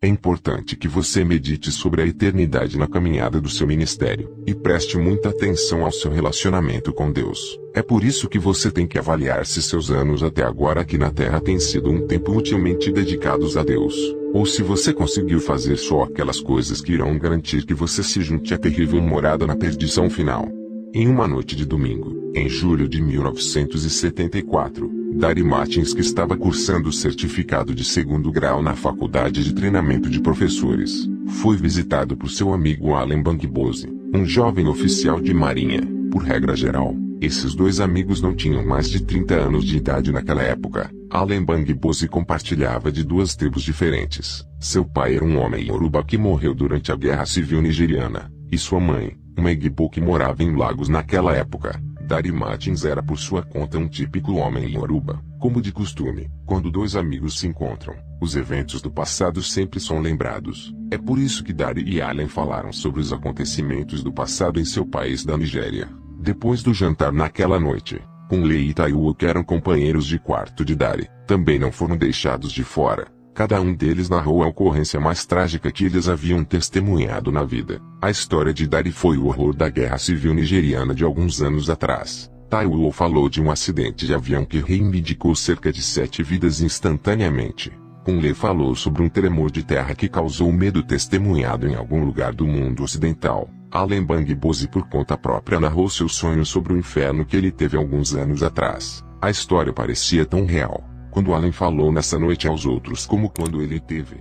É importante que você medite sobre a eternidade na caminhada do seu ministério, e preste muita atenção ao seu relacionamento com Deus. É por isso que você tem que avaliar se seus anos até agora aqui na Terra têm sido um tempo utilmente dedicados a Deus, ou se você conseguiu fazer só aquelas coisas que irão garantir que você se junte à terrível morada na perdição final. Em uma noite de domingo, em julho de 1974, Dari Martins, que estava cursando o certificado de 2º grau na Faculdade de Treinamento de Professores, foi visitado por seu amigo Allen Bangbose, um jovem oficial de marinha. Por regra geral, esses dois amigos não tinham mais de 30 anos de idade naquela época. Allen Bangbose compartilhava de duas tribos diferentes. Seu pai era um homem Yoruba que morreu durante a Guerra Civil Nigeriana, e sua mãe, uma Igbo que morava em Lagos naquela época. Dari Martins era por sua conta um típico homem Yoruba. Como de costume, quando dois amigos se encontram, os eventos do passado sempre são lembrados. É por isso que Dari e Allen falaram sobre os acontecimentos do passado em seu país da Nigéria. Depois do jantar naquela noite, Kunle e Taiwo, que eram companheiros de quarto de Dari, também não foram deixados de fora. Cada um deles narrou a ocorrência mais trágica que eles haviam testemunhado na vida. A história de Dari foi o horror da Guerra Civil Nigeriana de alguns anos atrás. Taiwo falou de um acidente de avião que reivindicou cerca de 7 vidas instantaneamente. Kunle falou sobre um tremor de terra que causou medo testemunhado em algum lugar do mundo ocidental. Allen Bangbose, por conta própria, narrou seu sonho sobre o inferno que ele teve alguns anos atrás. A história parecia tão real, quando Allen falou nessa noite aos outros, como quando ele teve.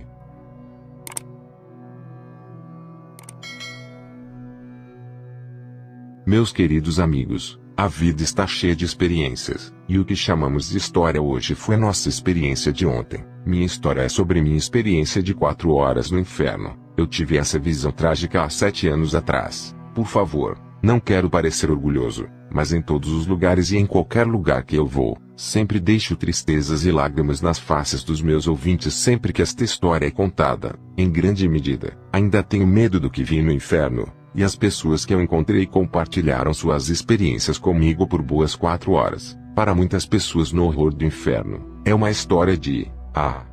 Meus queridos amigos, a vida está cheia de experiências, e o que chamamos de história hoje foi nossa experiência de ontem. Minha história é sobre minha experiência de 4 horas no inferno. Eu tive essa visão trágica há 7 anos atrás. Por favor, não quero parecer orgulhoso, mas em todos os lugares e em qualquer lugar que eu vou, sempre deixo tristezas e lágrimas nas faces dos meus ouvintes sempre que esta história é contada. Em grande medida, ainda tenho medo do que vi no inferno, e as pessoas que eu encontrei compartilharam suas experiências comigo por boas 4 horas. Para muitas pessoas no horror do inferno, é uma história de,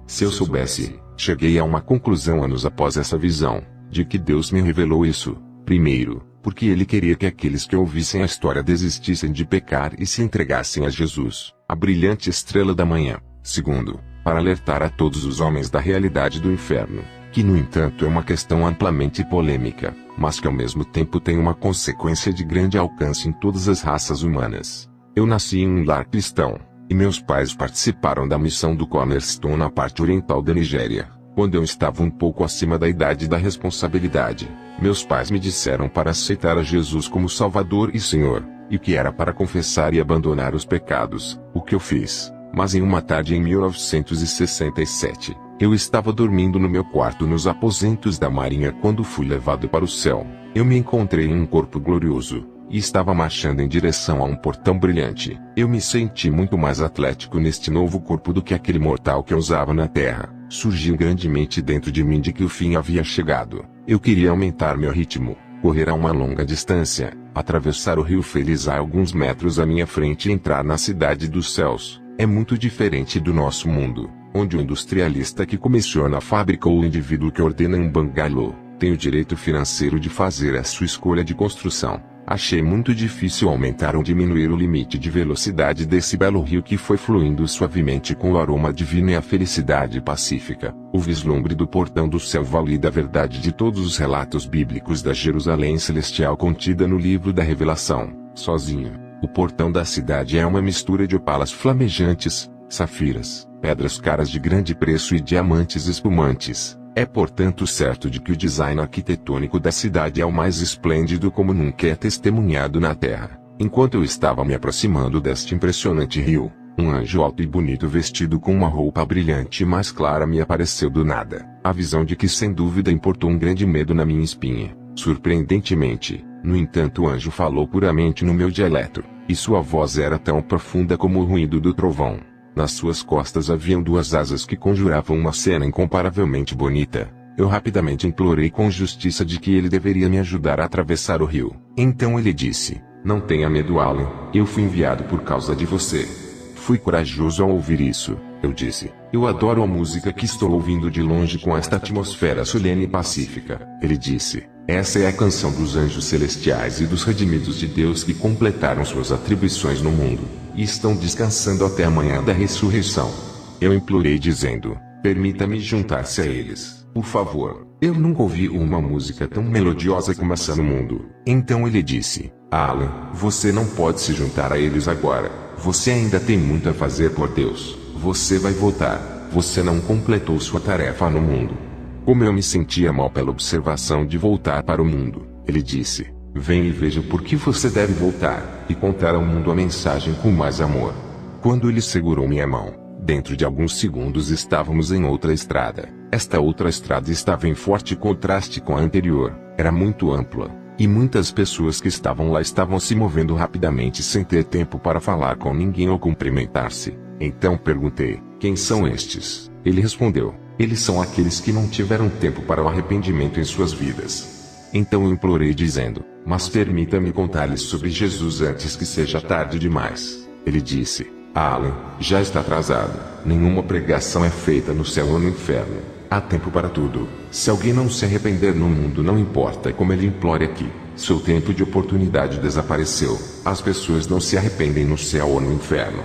se eu soubesse. Cheguei a uma conclusão anos após essa visão, de que Deus me revelou isso. Primeiro, porque Ele queria que aqueles que ouvissem a história desistissem de pecar e se entregassem a Jesus, a brilhante estrela da manhã. Segundo, para alertar a todos os homens da realidade do inferno, que no entanto é uma questão amplamente polêmica, mas que ao mesmo tempo tem uma consequência de grande alcance em todas as raças humanas. Eu nasci em um lar cristão, e meus pais participaram da missão do Cornerstone na parte oriental da Nigéria. Quando eu estava um pouco acima da idade da responsabilidade, meus pais me disseram para aceitar a Jesus como Salvador e Senhor, e que era para confessar e abandonar os pecados, o que eu fiz. Mas em uma tarde em 1967, eu estava dormindo no meu quarto nos aposentos da Marinha quando fui levado para o céu. Eu me encontrei em um corpo glorioso, e estava marchando em direção a um portão brilhante. Eu me senti muito mais atlético neste novo corpo do que aquele mortal que eu usava na terra. Surgiu grandemente dentro de mim de que o fim havia chegado. Eu queria aumentar meu ritmo, correr a uma longa distância, atravessar o rio Feliz a alguns metros à minha frente e entrar na cidade dos céus. É muito diferente do nosso mundo, onde o industrialista que comissiona a fábrica ou o indivíduo que ordena um bangalô tem o direito financeiro de fazer a sua escolha de construção. Achei muito difícil aumentar ou diminuir o limite de velocidade desse belo rio que foi fluindo suavemente com o aroma divino e a felicidade pacífica. O vislumbre do portão do céu valida a verdade de todos os relatos bíblicos da Jerusalém celestial contida no livro da Revelação. Sozinho, o portão da cidade é uma mistura de opalas flamejantes, safiras, pedras caras de grande preço e diamantes espumantes. É portanto certo de que o design arquitetônico da cidade é o mais esplêndido como nunca é testemunhado na Terra. Enquanto eu estava me aproximando deste impressionante rio, um anjo alto e bonito vestido com uma roupa brilhante e mais clara me apareceu do nada. A visão de que sem dúvida importou um grande medo na minha espinha. Surpreendentemente, no entanto, o anjo falou puramente no meu dialeto, e sua voz era tão profunda como o ruído do trovão. Nas suas costas haviam 2 asas que conjuravam uma cena incomparavelmente bonita. Eu rapidamente implorei com justiça de que ele deveria me ajudar a atravessar o rio. Então ele disse: "Não tenha medo, Allen, eu fui enviado por causa de você." Fui corajoso ao ouvir isso, Eu disse, eu adoro a música que estou ouvindo de longe com esta atmosfera solene e pacífica. Ele disse, essa é a canção dos anjos celestiais e dos redimidos de Deus que completaram suas atribuições no mundo, e estão descansando até a manhã da ressurreição. Eu implorei dizendo, permita-me juntar-se a eles, por favor. Eu nunca ouvi uma música tão melodiosa como essa no mundo. Então ele disse, Alan, você não pode se juntar a eles agora. Você ainda tem muito a fazer por Deus. Você vai voltar. Você não completou sua tarefa no mundo. Como eu me sentia mal pela observação de voltar para o mundo, ele disse, vem e veja por que você deve voltar, e contar ao mundo a mensagem com mais amor. Quando ele segurou minha mão, dentro de alguns segundos estávamos em outra estrada. Esta outra estrada estava em forte contraste com a anterior, era muito ampla, e muitas pessoas que estavam lá estavam se movendo rapidamente sem ter tempo para falar com ninguém ou cumprimentar-se. Então perguntei, quem são estes? Ele respondeu, eles são aqueles que não tiveram tempo para o arrependimento em suas vidas. Então eu implorei dizendo, mas permita-me contar-lhes sobre Jesus antes que seja tarde demais. Ele disse, Alan, já está atrasado. Nenhuma pregação é feita no céu ou no inferno. Há tempo para tudo. Se alguém não se arrepender no mundo, não importa como ele implore aqui, seu tempo de oportunidade desapareceu. As pessoas não se arrependem no céu ou no inferno.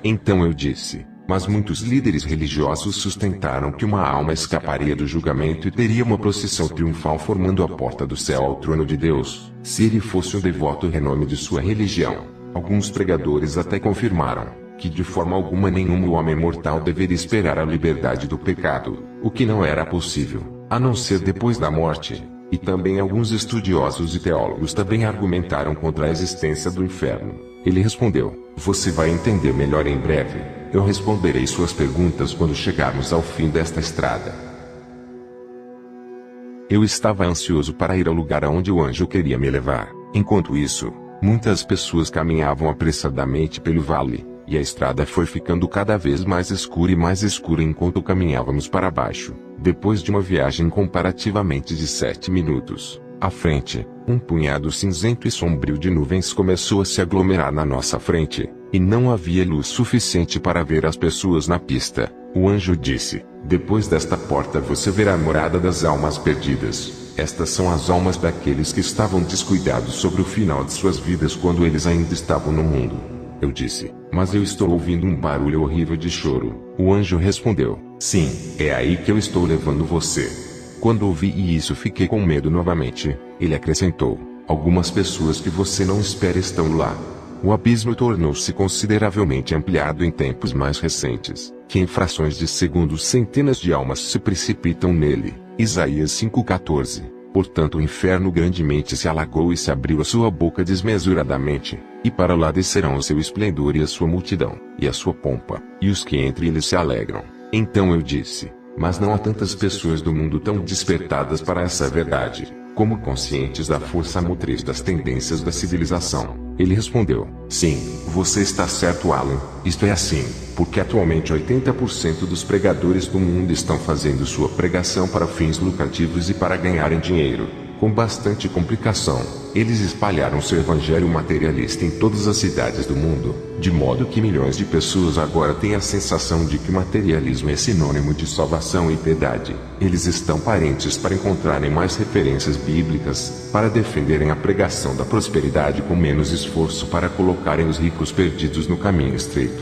Então eu disse, mas muitos líderes religiosos sustentaram que uma alma escaparia do julgamento e teria uma procissão triunfal formando a porta do céu ao trono de Deus, se ele fosse um devoto renome de sua religião. Alguns pregadores até confirmaram que de forma alguma nenhum homem mortal deveria esperar a liberdade do pecado, o que não era possível, a não ser depois da morte. E também alguns estudiosos e teólogos também argumentaram contra a existência do inferno. Ele respondeu, você vai entender melhor em breve. Eu responderei suas perguntas quando chegarmos ao fim desta estrada. Eu estava ansioso para ir ao lugar aonde o anjo queria me levar. Enquanto isso, muitas pessoas caminhavam apressadamente pelo vale, e a estrada foi ficando cada vez mais escura enquanto caminhávamos para baixo. Depois de uma viagem comparativamente de 7 minutos, à frente, um punhado cinzento e sombrio de nuvens começou a se aglomerar na nossa frente, e não havia luz suficiente para ver as pessoas na pista. O anjo disse, depois desta porta você verá a morada das almas perdidas. Estas são as almas daqueles que estavam descuidados sobre o final de suas vidas quando eles ainda estavam no mundo. Eu disse, mas eu estou ouvindo um barulho horrível de choro. O anjo respondeu, sim, é aí que eu estou levando você. Quando ouvi isso fiquei com medo novamente. Ele acrescentou, algumas pessoas que você não espera estão lá. O abismo tornou-se consideravelmente ampliado em tempos mais recentes, que em frações de segundos centenas de almas se precipitam nele. Isaías 5:14. Portanto o inferno grandemente se alagou e se abriu a sua boca desmesuradamente, e para lá descerão o seu esplendor e a sua multidão, e a sua pompa, e os que entre eles se alegram. Então eu disse, mas não há tantas pessoas do mundo tão despertadas para essa verdade, como conscientes da força motriz das tendências da civilização. Ele respondeu, sim, você está certo, Alan, isto é assim, porque atualmente 80% dos pregadores do mundo estão fazendo sua pregação para fins lucrativos e para ganharem dinheiro. Com bastante complicação, eles espalharam seu evangelho materialista em todas as cidades do mundo, de modo que milhões de pessoas agora têm a sensação de que materialismo é sinônimo de salvação e piedade. Eles estão parentes para encontrarem mais referências bíblicas, para defenderem a pregação da prosperidade com menos esforço para colocarem os ricos perdidos no caminho estreito.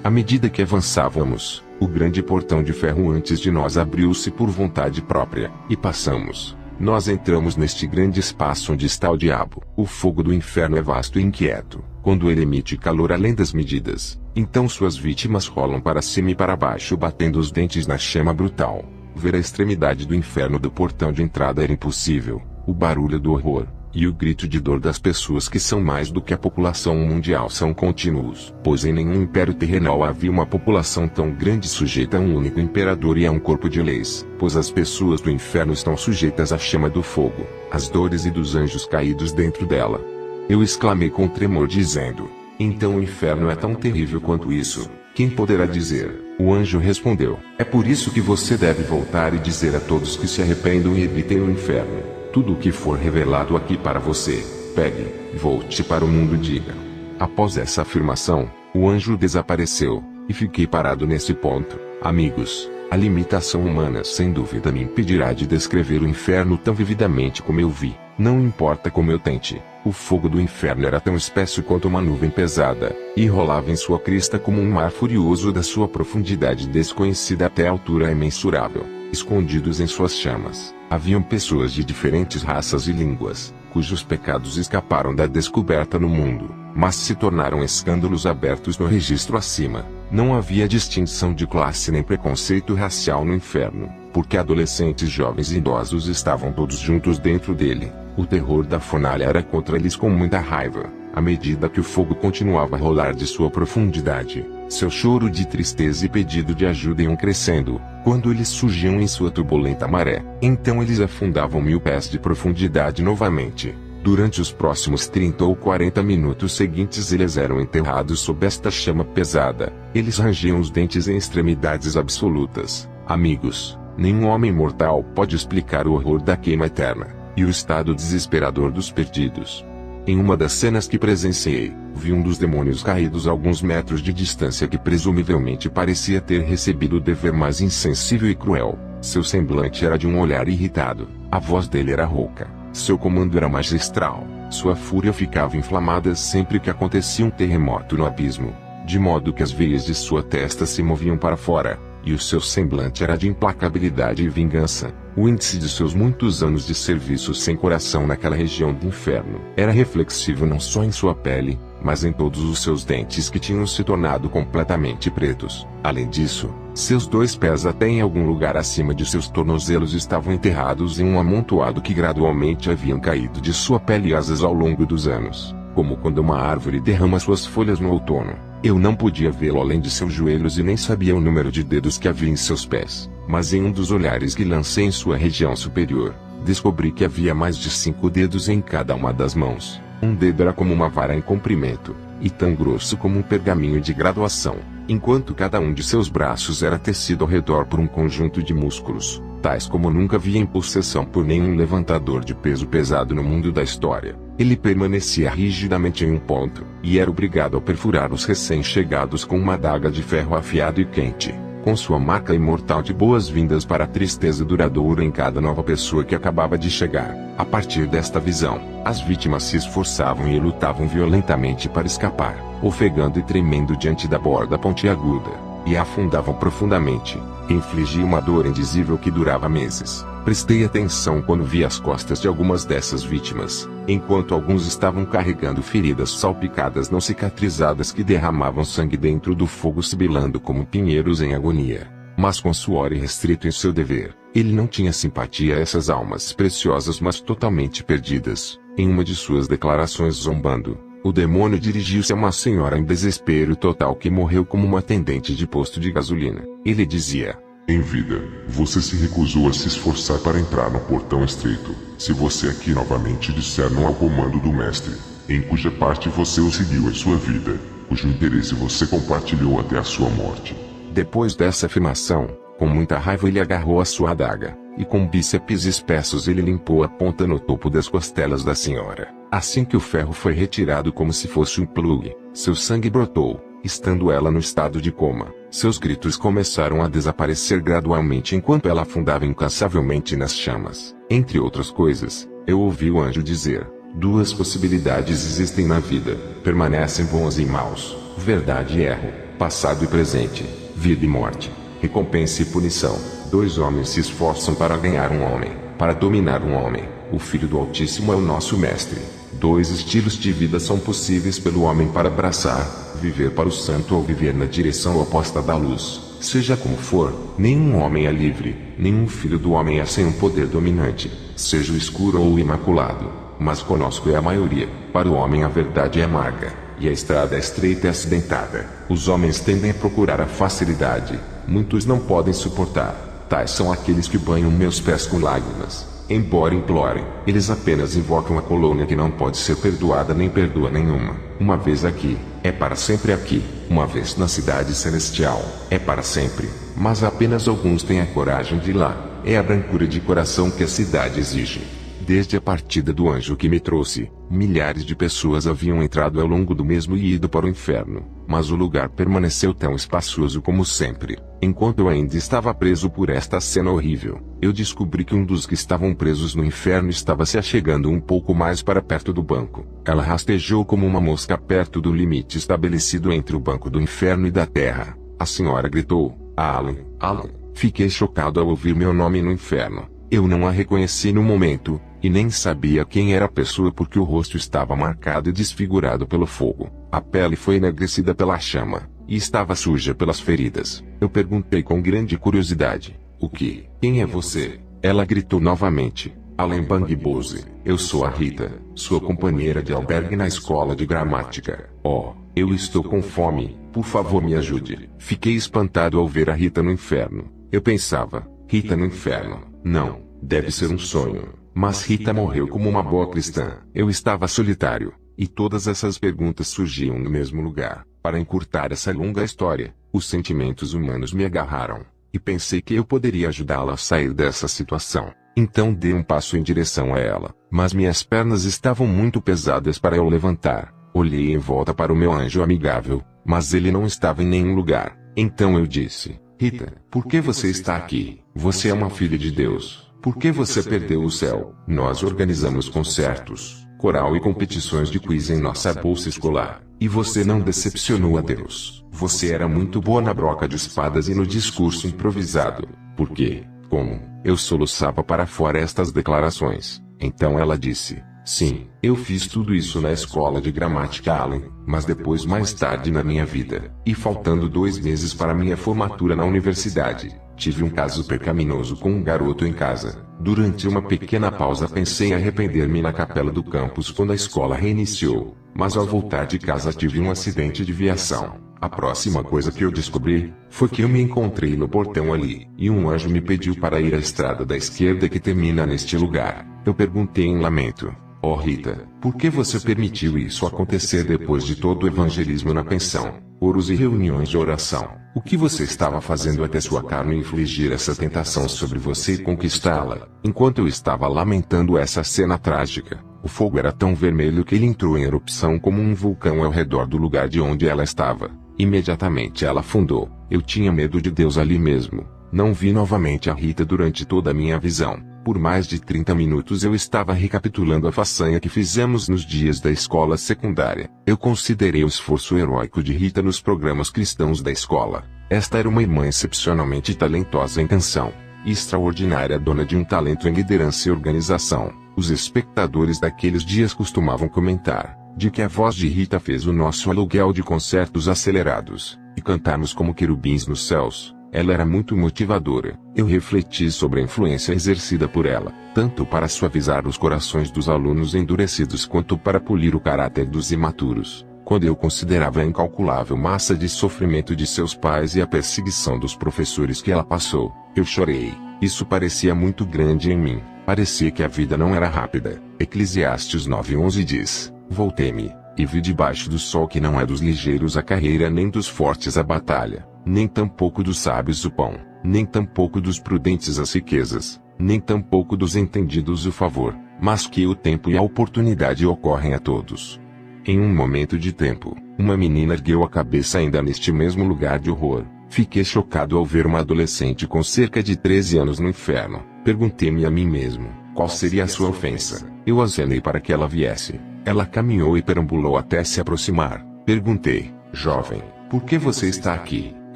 À medida que avançávamos, o grande portão de ferro antes de nós abriu-se por vontade própria, e passamos. Nós entramos neste grande espaço onde está o diabo. O fogo do inferno é vasto e inquieto. Quando ele emite calor além das medidas, então suas vítimas rolam para cima e para baixo batendo os dentes na chama brutal. Ver a extremidade do inferno do portão de entrada era impossível. O barulho do horror e o grito de dor das pessoas que são mais do que a população mundial são contínuos, pois em nenhum império terrenal havia uma população tão grande sujeita a um único imperador e a um corpo de leis, pois as pessoas do inferno estão sujeitas à chama do fogo, às dores e dos anjos caídos dentro dela. Eu exclamei com tremor dizendo, então o inferno é tão terrível quanto isso, quem poderá dizer? O anjo respondeu, é por isso que você deve voltar e dizer a todos que se arrependam e evitem o inferno. Tudo o que for revelado aqui para você, pegue, volte para o mundo e diga. Após essa afirmação, o anjo desapareceu, e fiquei parado nesse ponto. Amigos, a limitação humana sem dúvida me impedirá de descrever o inferno tão vividamente como eu vi. Não importa como eu tente, o fogo do inferno era tão espesso quanto uma nuvem pesada, e rolava em sua crista como um mar furioso da sua profundidade desconhecida até a altura imensurável. Escondidos em suas chamas, haviam pessoas de diferentes raças e línguas, cujos pecados escaparam da descoberta no mundo, mas se tornaram escândalos abertos no registro acima. Não havia distinção de classe nem preconceito racial no inferno, porque adolescentes, jovens e idosos estavam todos juntos dentro dele. O terror da fornalha era contra eles com muita raiva, à medida que o fogo continuava a rolar de sua profundidade. Seu choro de tristeza e pedido de ajuda iam crescendo, quando eles surgiam em sua turbulenta maré. Então eles afundavam 1000 pés de profundidade novamente. Durante os próximos 30 ou 40 minutos seguintes eles eram enterrados sob esta chama pesada. Eles rangiam os dentes em extremidades absolutas. Amigos, nenhum homem mortal pode explicar o horror da queima eterna e o estado desesperador dos perdidos. Em uma das cenas que presenciei, vi um dos demônios caídos a alguns metros de distância que presumivelmente parecia ter recebido o dever mais insensível e cruel. Seu semblante era de um olhar irritado, a voz dele era rouca, seu comando era magistral, sua fúria ficava inflamada sempre que acontecia um terremoto no abismo, de modo que as veias de sua testa se moviam para fora, e o seu semblante era de implacabilidade e vingança. O índice de seus muitos anos de serviço sem coração naquela região do inferno era reflexível não só em sua pele, mas em todos os seus dentes que tinham se tornado completamente pretos. Além disso, seus 2 pés até em algum lugar acima de seus tornozelos estavam enterrados em um amontoado que gradualmente haviam caído de sua pele e asas ao longo dos anos, como quando uma árvore derrama suas folhas no outono. Eu não podia vê-lo além de seus joelhos e nem sabia o número de dedos que havia em seus pés, mas em um dos olhares que lancei em sua região superior, descobri que havia mais de 5 dedos em cada uma das mãos. Um dedo era como uma vara em comprimento, e tão grosso como um pergaminho de graduação, enquanto cada um de seus braços era tecido ao redor por um conjunto de músculos, tais como nunca vi em possessão por nenhum levantador de peso pesado no mundo da história. Ele permanecia rigidamente em um ponto, e era obrigado a perfurar os recém-chegados com uma adaga de ferro afiado e quente, com sua marca imortal de boas-vindas para a tristeza duradoura em cada nova pessoa que acabava de chegar. A partir desta visão, as vítimas se esforçavam e lutavam violentamente para escapar, ofegando e tremendo diante da borda pontiaguda, e afundavam profundamente. Infligia uma dor indizível que durava meses. Prestei atenção quando vi as costas de algumas dessas vítimas, enquanto alguns estavam carregando feridas salpicadas não cicatrizadas que derramavam sangue dentro do fogo sibilando como pinheiros em agonia. Mas com suor irrestrito em seu dever, ele não tinha simpatia a essas almas preciosas mas totalmente perdidas. Em uma de suas declarações zombando, o demônio dirigiu-se a uma senhora em desespero total que morreu como uma atendente de posto de gasolina. Ele dizia: em vida, você se recusou a se esforçar para entrar no portão estreito. Se você aqui novamente disser não ao comando do mestre, em cuja parte você o seguiu em sua vida, cujo interesse você compartilhou até a sua morte. Depois dessa afirmação, com muita raiva ele agarrou a sua adaga, e com bíceps espessos ele limpou a ponta no topo das costelas da senhora. Assim que o ferro foi retirado como se fosse um plugue, seu sangue brotou. Estando ela no estado de coma, seus gritos começaram a desaparecer gradualmente enquanto ela afundava incansavelmente nas chamas. Entre outras coisas, eu ouvi o anjo dizer: 2 possibilidades existem na vida, permanecem bons e maus, verdade e erro, passado e presente, vida e morte, recompensa e punição. 2 homens se esforçam para ganhar um homem, para dominar um homem. O Filho do Altíssimo é o nosso mestre. 2 estilos de vida são possíveis pelo homem para abraçar: viver para o santo ou viver na direção oposta da luz. Seja como for, nenhum homem é livre, nenhum filho do homem é sem um poder dominante, seja o escuro ou o imaculado. Mas conosco é a maioria. Para o homem a verdade é amarga, e a estrada é estreita e acidentada. Os homens tendem a procurar a facilidade, muitos não podem suportar. Tais são aqueles que banham meus pés com lágrimas. Embora implorem, eles apenas invocam a colônia que não pode ser perdoada nem perdoa nenhuma. Uma vez aqui, é para sempre aqui. Uma vez na cidade celestial, é para sempre. Mas apenas alguns têm a coragem de ir lá. É a brancura de coração que a cidade exige. Desde a partida do anjo que me trouxe, milhares de pessoas haviam entrado ao longo do mesmo e ido para o inferno, mas o lugar permaneceu tão espaçoso como sempre. Enquanto eu ainda estava preso por esta cena horrível, eu descobri que um dos que estavam presos no inferno estava se achegando um pouco mais para perto do banco. Ela rastejou como uma mosca perto do limite estabelecido entre o banco do inferno e da terra. A senhora gritou: Alan, Alan. Fiquei chocado ao ouvir meu nome no inferno. Eu não a reconheci no momento, e nem sabia quem era a pessoa porque o rosto estava marcado e desfigurado pelo fogo. A pele foi enegrecida pela chama, e estava suja pelas feridas. Eu perguntei com grande curiosidade: o que? Quem é você? Ela gritou novamente: Alan Bangbose, eu sou a Rita, sua companheira de albergue na escola de gramática. Oh, eu estou com fome, por favor me ajude. Fiquei espantado ao ver a Rita no inferno. Eu pensava: Rita no inferno? Não, deve ser um sonho. Mas Rita morreu como uma boa cristã. Eu estava solitário, e todas essas perguntas surgiam no mesmo lugar. Para encurtar essa longa história, os sentimentos humanos me agarraram, e pensei que eu poderia ajudá-la a sair dessa situação. Então dei um passo em direção a ela, mas minhas pernas estavam muito pesadas para eu levantar. Olhei em volta para o meu anjo amigável, mas ele não estava em nenhum lugar. Então eu disse: Rita, por que você está aqui? Você é uma filha de Deus. Por que você perdeu o céu? Nós organizamos concertos, coral e competições de quiz em nossa bolsa escolar. E você não decepcionou a Deus. Você era muito boa na broca de espadas e no discurso improvisado. Por quê? Como? Eu soluçava para fora estas declarações. Então ela disse: sim, eu fiz tudo isso na escola de gramática Allen, mas depois mais tarde na minha vida, e faltando 2 meses para minha formatura na universidade, tive um caso pecaminoso com um garoto em casa. Durante uma pequena pausa pensei em arrepender-me na capela do campus quando a escola reiniciou, mas ao voltar de casa tive um acidente de viação. A próxima coisa que eu descobri, foi que eu me encontrei no portão ali, e um anjo me pediu para ir à estrada da esquerda que termina neste lugar. Eu perguntei em lamento: oh Rita, por que você permitiu isso acontecer depois de todo o evangelismo na pensão, coros e reuniões de oração? O que você estava fazendo até sua carne infligir essa tentação sobre você e conquistá-la? Enquanto eu estava lamentando essa cena trágica, o fogo era tão vermelho que ele entrou em erupção como um vulcão ao redor do lugar de onde ela estava. Imediatamente ela afundou. Eu tinha medo de Deus ali mesmo. Não vi novamente a Rita durante toda a minha visão. Por mais de 30 minutos eu estava recapitulando a façanha que fizemos nos dias da escola secundária. Eu considerei o esforço heróico de Rita nos programas cristãos da escola. Esta era uma irmã excepcionalmente talentosa em canção, e extraordinária dona de um talento em liderança e organização. Os espectadores daqueles dias costumavam comentar, de que a voz de Rita fez o nosso aluguel de concertos acelerados, e cantarmos como querubins nos céus. Ela era muito motivadora. Eu refleti sobre a influência exercida por ela, tanto para suavizar os corações dos alunos endurecidos quanto para polir o caráter dos imaturos. Quando eu considerava a incalculável massa de sofrimento de seus pais e a perseguição dos professores que ela passou, eu chorei. Isso parecia muito grande em mim. Parecia que a vida não era rápida. Eclesiastes 9:11 diz: voltei-me, e vi debaixo do sol que não é dos ligeiros a carreira nem dos fortes a batalha, nem tampouco dos sábios o pão, nem tampouco dos prudentes as riquezas, nem tampouco dos entendidos o favor, mas que o tempo e a oportunidade ocorrem a todos. Em um momento de tempo, uma menina ergueu a cabeça ainda neste mesmo lugar de horror. Fiquei chocado ao ver uma adolescente com cerca de 13 anos no inferno. Perguntei-me a mim mesmo, qual seria a sua ofensa? Eu acenei para que ela viesse. Ela caminhou e perambulou até se aproximar. Perguntei: jovem, por que você está aqui?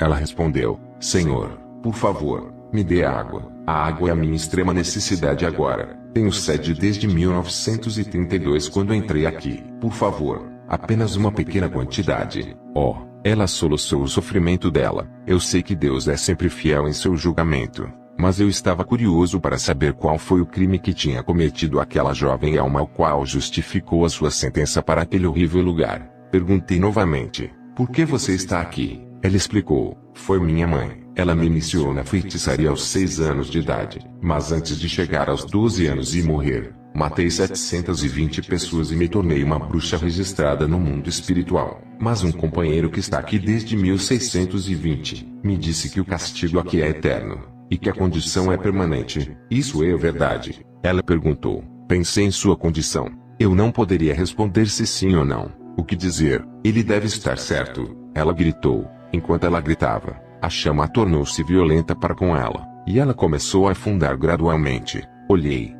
Ela respondeu: Senhor, por favor, me dê água. A água é a minha extrema necessidade agora. Tenho sede desde 1932 quando entrei aqui. Por favor, apenas uma pequena quantidade. Oh, ela soluçou o sofrimento dela. Eu sei que Deus é sempre fiel em seu julgamento, mas eu estava curioso para saber qual foi o crime que tinha cometido aquela jovem alma ao qual justificou a sua sentença para aquele horrível lugar. Perguntei novamente: por que você está aqui? Ela explicou: foi minha mãe. Ela me iniciou na feitiçaria aos 6 anos de idade, mas antes de chegar aos 12 anos e morrer, matei 720 pessoas e me tornei uma bruxa registrada no mundo espiritual. Mas um companheiro que está aqui desde 1620, me disse que o castigo aqui é eterno, e que a condição é permanente. Isso é verdade? Ela perguntou. Pensei em sua condição. Eu não poderia responder se sim ou não. O que dizer? Ele deve estar certo. Ela gritou. Enquanto ela gritava, a chama tornou-se violenta para com ela, e ela começou a afundar gradualmente. Olhei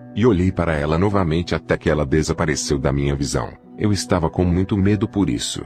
para ela novamente até que ela desapareceu da minha visão. Eu estava com muito medo por isso.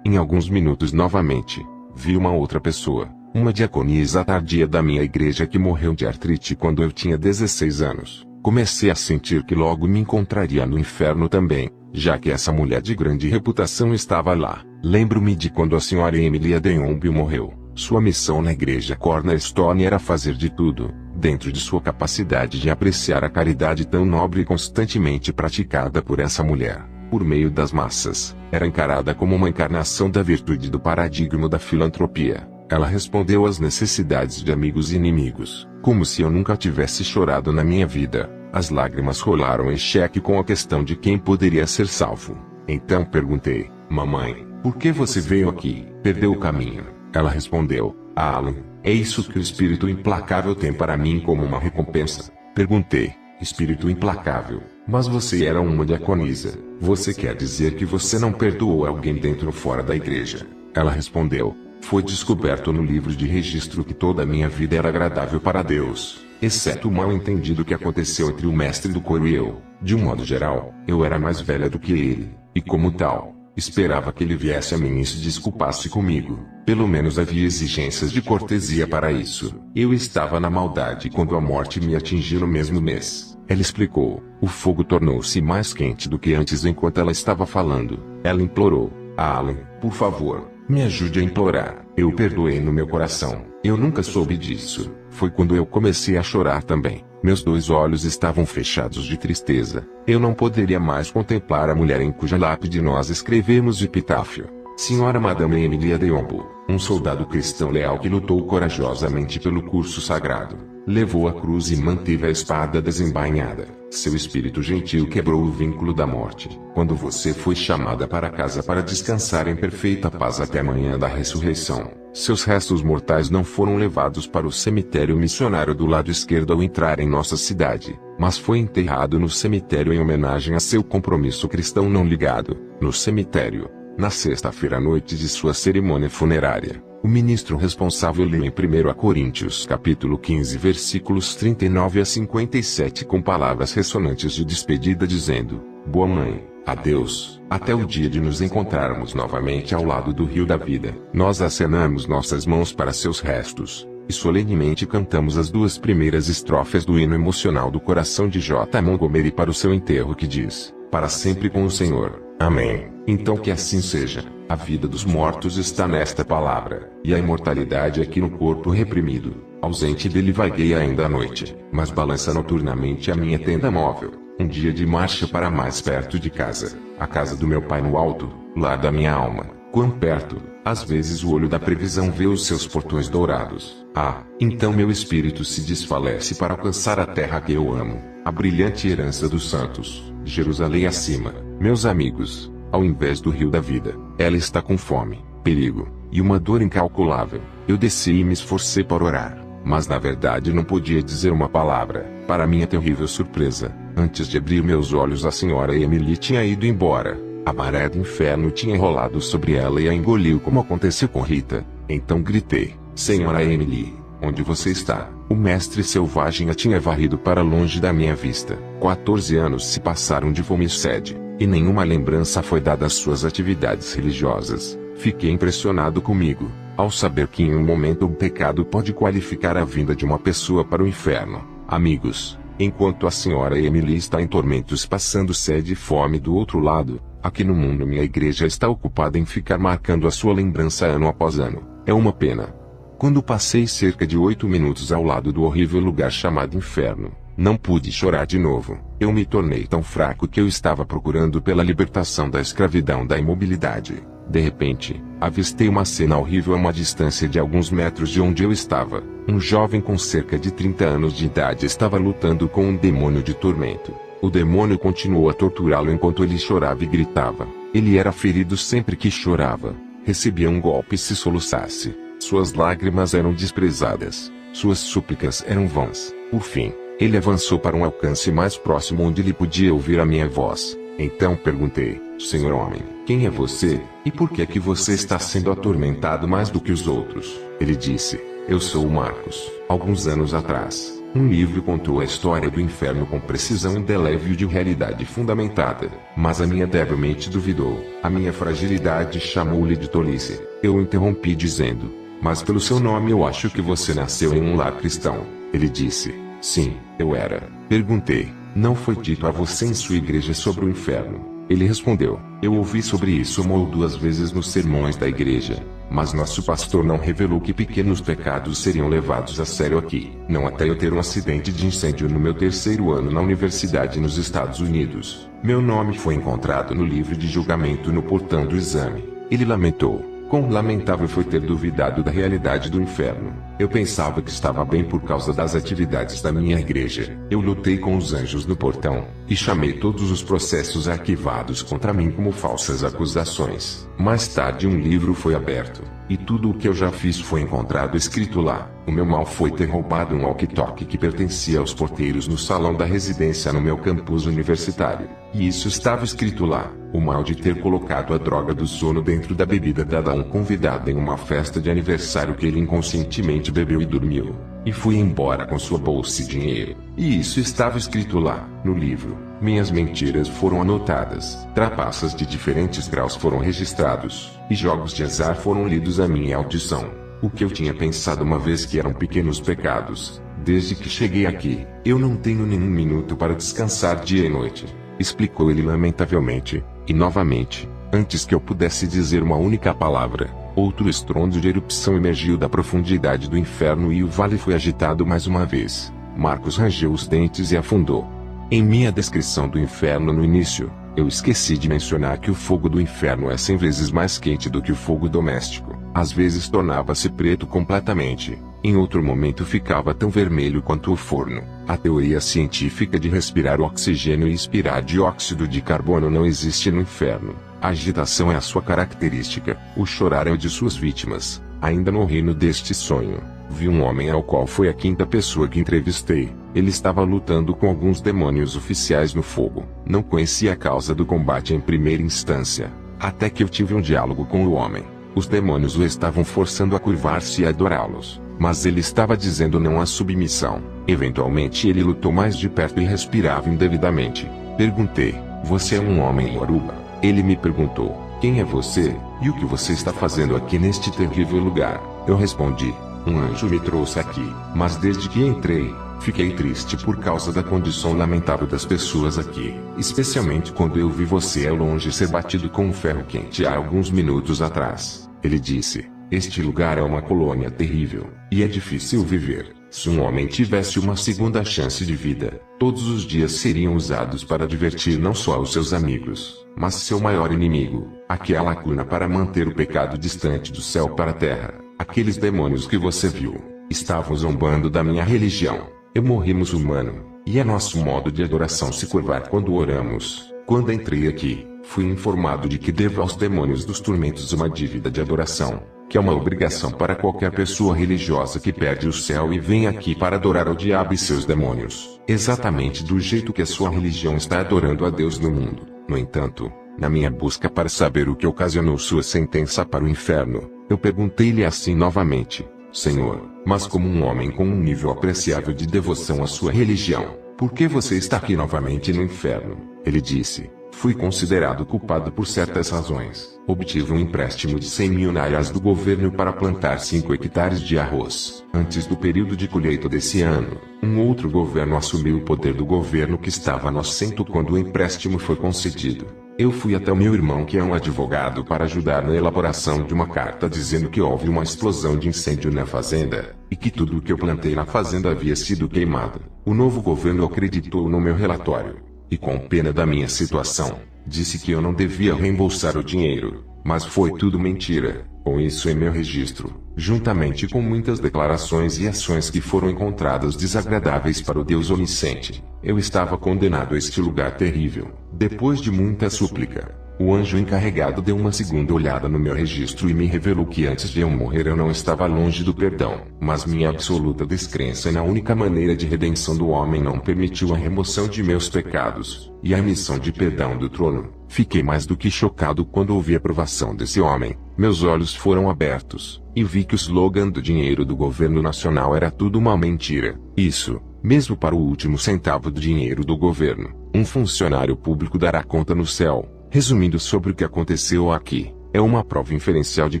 Em alguns minutos novamente, vi uma outra pessoa, uma diaconisa tardia da minha igreja que morreu de artrite quando eu tinha 16 anos. Comecei a sentir que logo me encontraria no inferno também, já que essa mulher de grande reputação estava lá. Lembro-me de quando a senhora Emilia Deombi morreu. Sua missão na igreja Cornerstone era fazer de tudo, dentro de sua capacidade de apreciar a caridade tão nobre e constantemente praticada por essa mulher, por meio das massas. Era encarada como uma encarnação da virtude do paradigma da filantropia. Ela respondeu às necessidades de amigos e inimigos, como se eu nunca tivesse chorado na minha vida. As lágrimas rolaram em xeque com a questão de quem poderia ser salvo. Então perguntei: mamãe, por que você veio aqui? Perdeu o caminho? Ela respondeu: Alan, é isso que o Espírito Implacável tem para mim como uma recompensa. Perguntei: Espírito Implacável, mas você era uma diaconisa. Você quer dizer que você não perdoou alguém dentro ou fora da igreja? Ela respondeu: foi descoberto no livro de registro que toda a minha vida era agradável para Deus, exceto o mal-entendido que aconteceu entre o mestre do coro e eu. De um modo geral, eu era mais velha do que ele, e como tal, esperava que ele viesse a mim e se desculpasse comigo. Pelo menos havia exigências de cortesia para isso. Eu estava na maldade quando a morte me atingiu no mesmo mês. Ela explicou. O fogo tornou-se mais quente do que antes enquanto ela estava falando. Ela implorou: Alan, por favor, me ajude a implorar. Eu perdoei no meu coração. Eu nunca soube disso. Foi quando eu comecei a chorar também. Meus 2 olhos estavam fechados de tristeza. Eu não poderia mais contemplar a mulher em cuja lápide nós escrevemos o epitáfio: Senhora Madame Emilia Deombi, um soldado cristão leal que lutou corajosamente pelo curso sagrado, levou a cruz e manteve a espada desembainhada. Seu espírito gentil quebrou o vínculo da morte, quando você foi chamada para casa para descansar em perfeita paz até a manhã da ressurreição. Seus restos mortais não foram levados para o cemitério missionário do lado esquerdo ao entrar em nossa cidade, mas foi enterrado no cemitério em homenagem a seu compromisso cristão não ligado. No cemitério, na sexta-feira à noite de sua cerimônia funerária, o ministro responsável leu em 1 Coríntios capítulo 15 versículos 39 a 57 com palavras ressonantes de despedida dizendo: Boa mãe, adeus, até o dia de nos encontrarmos novamente ao lado do rio da vida. Nós acenamos nossas mãos para seus restos, e solenemente cantamos as 2 primeiras estrofes do hino emocional do coração de J. Montgomery para o seu enterro que diz: Para sempre com o Senhor. Amém. Então que assim seja. A vida dos mortos está nesta palavra, e a imortalidade aqui no corpo reprimido. Ausente dele vaguei ainda à noite, mas balança noturnamente a minha tenda móvel. Um dia de marcha para mais perto de casa, a casa do meu pai no alto, lar da minha alma. Quão perto, às vezes o olho da previsão vê os seus portões dourados. Ah, então meu espírito se desfalece para alcançar a terra que eu amo, a brilhante herança dos santos, Jerusalém acima. Meus amigos, ao invés do rio da vida, ela está com fome, perigo, e uma dor incalculável. Eu desci e me esforcei para orar, mas na verdade não podia dizer uma palavra. Para minha terrível surpresa, antes de abrir meus olhos a senhora Emily tinha ido embora. A maré do inferno tinha rolado sobre ela e a engoliu como aconteceu com Rita. Então gritei: Senhora Emily, onde você está? O mestre selvagem a tinha varrido para longe da minha vista. 14 anos se passaram de fome e sede, e nenhuma lembrança foi dada às suas atividades religiosas. Fiquei impressionado comigo, ao saber que em um momento o pecado pode qualificar a vinda de uma pessoa para o inferno. Amigos, enquanto a senhora Emily está em tormentos passando sede e fome do outro lado, aqui no mundo minha igreja está ocupada em ficar marcando a sua lembrança ano após ano. É uma pena. Quando passei cerca de 8 minutos ao lado do horrível lugar chamado inferno, não pude chorar de novo. Eu me tornei tão fraco que eu estava procurando pela libertação da escravidão da imobilidade. De repente, avistei uma cena horrível a uma distância de alguns metros de onde eu estava. Um jovem com cerca de 30 anos de idade estava lutando com um demônio de tormento. O demônio continuou a torturá-lo enquanto ele chorava e gritava. Ele era ferido sempre que chorava, recebia um golpe se soluçasse. Suas lágrimas eram desprezadas, suas súplicas eram vãs. Por fim, Ele avançou para um alcance mais próximo onde ele podia ouvir a minha voz. Então perguntei: Senhor homem, quem é você? E por que é que você está sendo atormentado mais do que os outros? Ele disse: Eu sou o Marcos. Alguns anos atrás, um livro contou a história do inferno com precisão indelével de realidade fundamentada. Mas a minha débil mente duvidou. A minha fragilidade chamou-lhe de tolice. Eu o interrompi dizendo: Mas pelo seu nome eu acho que você nasceu em um lar cristão. Ele disse: Sim, eu era. Perguntei: Não foi dito a você em sua igreja sobre o inferno? Ele respondeu: Eu ouvi sobre isso uma ou duas vezes nos sermões da igreja, mas nosso pastor não revelou que pequenos pecados seriam levados a sério aqui. Não até eu ter um acidente de incêndio no meu terceiro ano na universidade nos Estados Unidos. Meu nome foi encontrado no livro de julgamento no portão do exame. Ele lamentou: Quão lamentável foi ter duvidado da realidade do inferno. Eu pensava que estava bem por causa das atividades da minha igreja. Eu lutei com os anjos no portão, e chamei todos os processos arquivados contra mim como falsas acusações. Mais tarde um livro foi aberto, e tudo o que eu já fiz foi encontrado escrito lá. O meu mal foi ter roubado um walkie-talkie que pertencia aos porteiros no salão da residência no meu campus universitário. E isso estava escrito lá: o mal de ter colocado a droga do sono dentro da bebida dada a um convidado em uma festa de aniversário que ele inconscientemente bebeu e dormiu. E fui embora com sua bolsa e dinheiro. E isso estava escrito lá, no livro. Minhas mentiras foram anotadas, trapaças de diferentes graus foram registrados, e jogos de azar foram lidos à minha audição. O que eu tinha pensado uma vez que eram pequenos pecados, desde que cheguei aqui, eu não tenho nenhum minuto para descansar dia e noite, explicou ele lamentavelmente, e novamente, antes que eu pudesse dizer uma única palavra, outro estrondo de erupção emergiu da profundidade do inferno e o vale foi agitado mais uma vez. Marcos rangeu os dentes e afundou. Em minha descrição do inferno no início, eu esqueci de mencionar que o fogo do inferno é 100 vezes mais quente do que o fogo doméstico. Às vezes tornava-se preto completamente, em outro momento ficava tão vermelho quanto o forno. A teoria científica de respirar oxigênio e expirar dióxido de carbono não existe no inferno. A agitação é a sua característica, o chorar é o de suas vítimas. Ainda no reino deste sonho, vi um homem ao qual foi a quinta pessoa que entrevistei. Ele estava lutando com alguns demônios oficiais no fogo. Não conhecia a causa do combate em primeira instância, até que eu tive um diálogo com o homem. Os demônios o estavam forçando a curvar-se e adorá-los, mas ele estava dizendo não à submissão. Eventualmente ele lutou mais de perto e respirava indevidamente. Perguntei: Você é um homem Yoruba? Ele me perguntou: Quem é você, e o que você está fazendo aqui neste terrível lugar? Eu respondi: Um anjo me trouxe aqui, mas desde que entrei, fiquei triste por causa da condição lamentável das pessoas aqui, especialmente quando eu vi você ao longe ser batido com um ferro quente há alguns minutos atrás. Ele disse: Este lugar é uma colônia terrível, e é difícil viver. Se um homem tivesse uma segunda chance de vida, todos os dias seriam usados para divertir não só os seus amigos, mas seu maior inimigo. Aqui há lacuna para manter o pecado distante do céu para a terra. Aqueles demônios que você viu estavam zombando da minha religião. Eu morri muçulmano, e é nosso modo de adoração se curvar quando oramos. Quando entrei aqui, fui informado de que devo aos demônios dos tormentos uma dívida de adoração, que é uma obrigação para qualquer pessoa religiosa que perde o céu e vem aqui para adorar ao diabo e seus demônios, exatamente do jeito que a sua religião está adorando a Deus no mundo. No entanto, na minha busca para saber o que ocasionou sua sentença para o inferno, eu perguntei-lhe assim novamente: Senhor, mas como um homem com um nível apreciável de devoção à sua religião, por que você está aqui novamente no inferno? Ele disse: Fui considerado culpado por certas razões. Obtive um empréstimo de 100 mil naias do governo para plantar 5 hectares de arroz. Antes do período de colheita desse ano, um outro governo assumiu o poder do governo que estava no assento quando o empréstimo foi concedido. Eu fui até o meu irmão, que é um advogado, para ajudar na elaboração de uma carta dizendo que houve uma explosão de incêndio na fazenda, e que tudo o que eu plantei na fazenda havia sido queimado. O novo governo acreditou no meu relatório, e com pena da minha situação, disse que eu não devia reembolsar o dinheiro, mas foi tudo mentira. Com isso em meu registro, juntamente com muitas declarações e ações que foram encontradas desagradáveis para o Deus onisciente, eu estava condenado a este lugar terrível. Depois de muita súplica, O anjo encarregado deu uma segunda olhada no meu registro e me revelou que antes de eu morrer eu não estava longe do perdão, mas minha absoluta descrença na única maneira de redenção do homem não permitiu a remoção de meus pecados, e a emissão de perdão do trono. Fiquei mais do que chocado quando ouvi a provação desse homem. Meus olhos foram abertos, e vi que o slogan do dinheiro do governo nacional era tudo uma mentira. Isso, mesmo para o último centavo do dinheiro do governo, um funcionário público dará conta no céu. Resumindo sobre o que aconteceu aqui, é uma prova inferencial de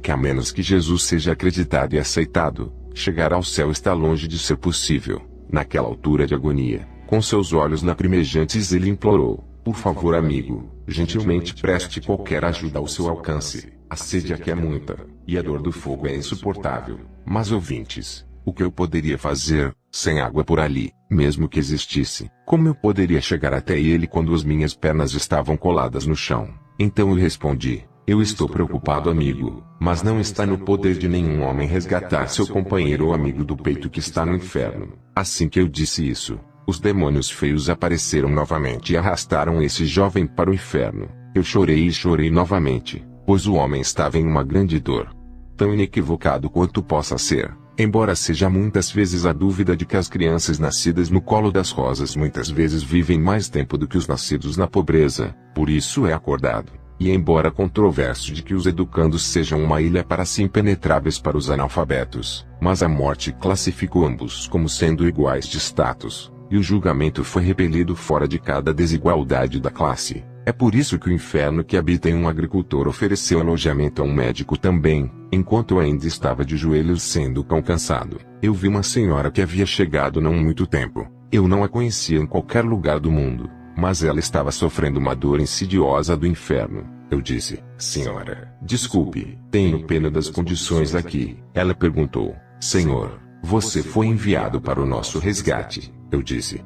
que a menos que Jesus seja acreditado e aceitado, chegar ao céu está longe de ser possível. Naquela altura de agonia, com seus olhos lacrimejantes ele implorou: por favor, amigo, gentilmente preste qualquer ajuda ao seu alcance. A sede aqui é muita, e a dor do fogo é insuportável. Mas ouvintes, o que eu poderia fazer, sem água por ali, mesmo que existisse? Como eu poderia chegar até ele quando as minhas pernas estavam coladas no chão? Então eu respondi: eu estou preocupado, amigo, mas não está no poder de nenhum homem resgatar seu companheiro ou amigo do peito que está no inferno. Assim que eu disse isso, os demônios feios apareceram novamente e arrastaram esse jovem para o inferno. Eu chorei e chorei novamente, pois o homem estava em uma grande dor. Tão inequivocado quanto possa ser. Embora seja muitas vezes a dúvida de que as crianças nascidas no colo das rosas muitas vezes vivem mais tempo do que os nascidos na pobreza, por isso é acordado. E embora controverso de que os educandos sejam uma ilha para si impenetráveis para os analfabetos, mas a morte classificou ambos como sendo iguais de status, e o julgamento foi repelido fora de cada desigualdade da classe. É por isso que o inferno que habita em um agricultor ofereceu alojamento a um médico também. Enquanto eu ainda estava de joelhos sendo cão cansado, eu vi uma senhora que havia chegado não muito tempo. Eu não a conhecia em qualquer lugar do mundo, mas ela estava sofrendo uma dor insidiosa do inferno. Eu disse: senhora, desculpe, tenho pena das condições aqui. Ela perguntou: senhor, você foi enviado para o nosso resgate? Eu disse: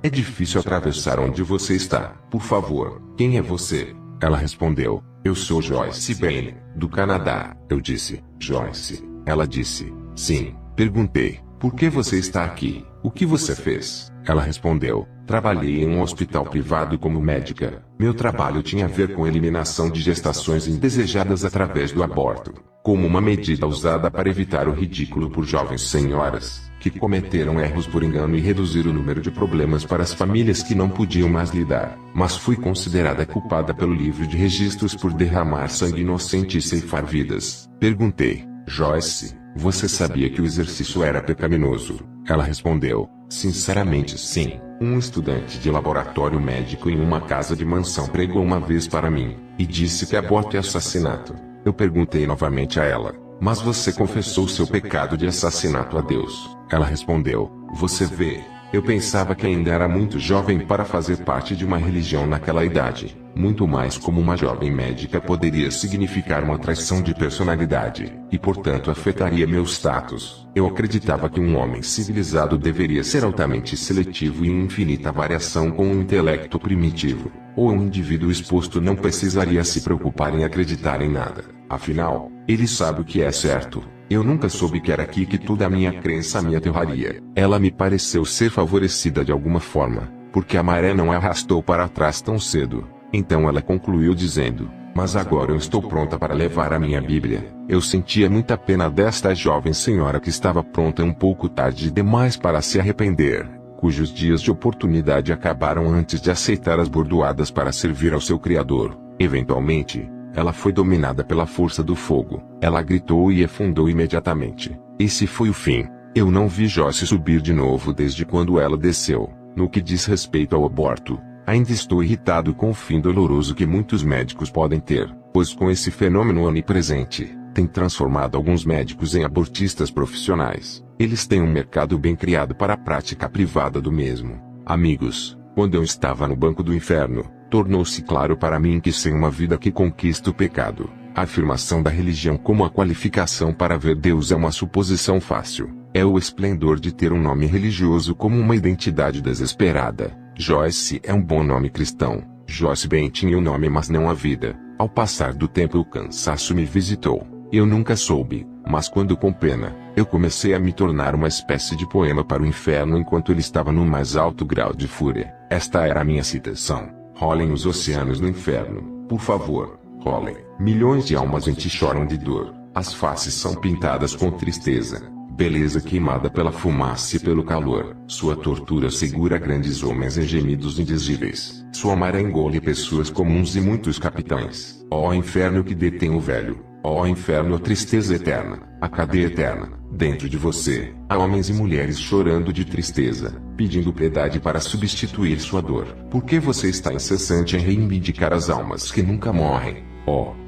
é difícil atravessar onde você está. Por favor, quem é você? Ela respondeu: eu sou Joyce Bain, do Canadá. Eu disse: Joyce? Ela disse: sim. Perguntei: por que você está aqui? O que você fez? Ela respondeu: trabalhei em um hospital privado como médica. Meu trabalho tinha a ver com eliminação de gestações indesejadas através do aborto, como uma medida usada para evitar o ridículo por jovens senhoras que cometeram erros por engano e reduzir o número de problemas para as famílias que não podiam mais lidar. Mas fui considerada culpada pelo livro de registros por derramar sangue inocente e ceifar vidas. Perguntei: Joyce, você sabia que o exercício era pecaminoso? Ela respondeu: sinceramente sim. Um estudante de laboratório médico em uma casa de mansão pregou uma vez para mim, e disse que aborto é assassinato. Eu perguntei novamente a ela: mas você confessou seu pecado de assassinato a Deus? Ela respondeu: você vê, eu pensava que ainda era muito jovem para fazer parte de uma religião naquela idade. Muito mais como uma jovem médica poderia significar uma traição de personalidade, e portanto afetaria meu status. Eu acreditava que um homem civilizado deveria ser altamente seletivo e em infinita variação com um intelecto primitivo, ou um indivíduo exposto não precisaria se preocupar em acreditar em nada. Afinal, ele sabe o que é certo. Eu nunca soube que era aqui que toda a minha crença me aterraria. Ela me pareceu ser favorecida de alguma forma, porque a maré não a arrastou para trás tão cedo. Então ela concluiu dizendo: mas agora eu estou pronta para levar a minha Bíblia. Eu sentia muita pena desta jovem senhora que estava pronta um pouco tarde demais para se arrepender, cujos dias de oportunidade acabaram antes de aceitar as bordoadas para servir ao seu Criador. Eventualmente, ela foi dominada pela força do fogo. Ela gritou e afundou imediatamente. Esse foi o fim. Eu não vi Joyce subir de novo desde quando ela desceu. No que diz respeito ao aborto, ainda estou irritado com o fim doloroso que muitos médicos podem ter, pois com esse fenômeno onipresente, tem transformado alguns médicos em abortistas profissionais. Eles têm um mercado bem criado para a prática privada do mesmo. Amigos, quando eu estava no banco do inferno, tornou-se claro para mim que sem uma vida que conquista o pecado, a afirmação da religião como a qualificação para ver Deus é uma suposição fácil. É o esplendor de ter um nome religioso como uma identidade desesperada. Joyce é um bom nome cristão. Joyce Bain tinha o nome mas não a vida. Ao passar do tempo o cansaço me visitou. Eu nunca soube, mas quando com pena, eu comecei a me tornar uma espécie de poema para o inferno enquanto ele estava no mais alto grau de fúria. Esta era a minha citação. Rolem os oceanos no inferno. Por favor, rolem. Milhões de almas em ti choram de dor. As faces são pintadas com tristeza. Beleza queimada pela fumaça e pelo calor. Sua tortura segura grandes homens em gemidos indizíveis. Sua maré engole pessoas comuns e muitos capitães. Ó inferno que detém o velho. Ó inferno, a tristeza eterna. A cadeia eterna. Dentro de você, há homens e mulheres chorando de tristeza, pedindo piedade para substituir sua dor. Por que você está incessante em reivindicar as almas que nunca morrem?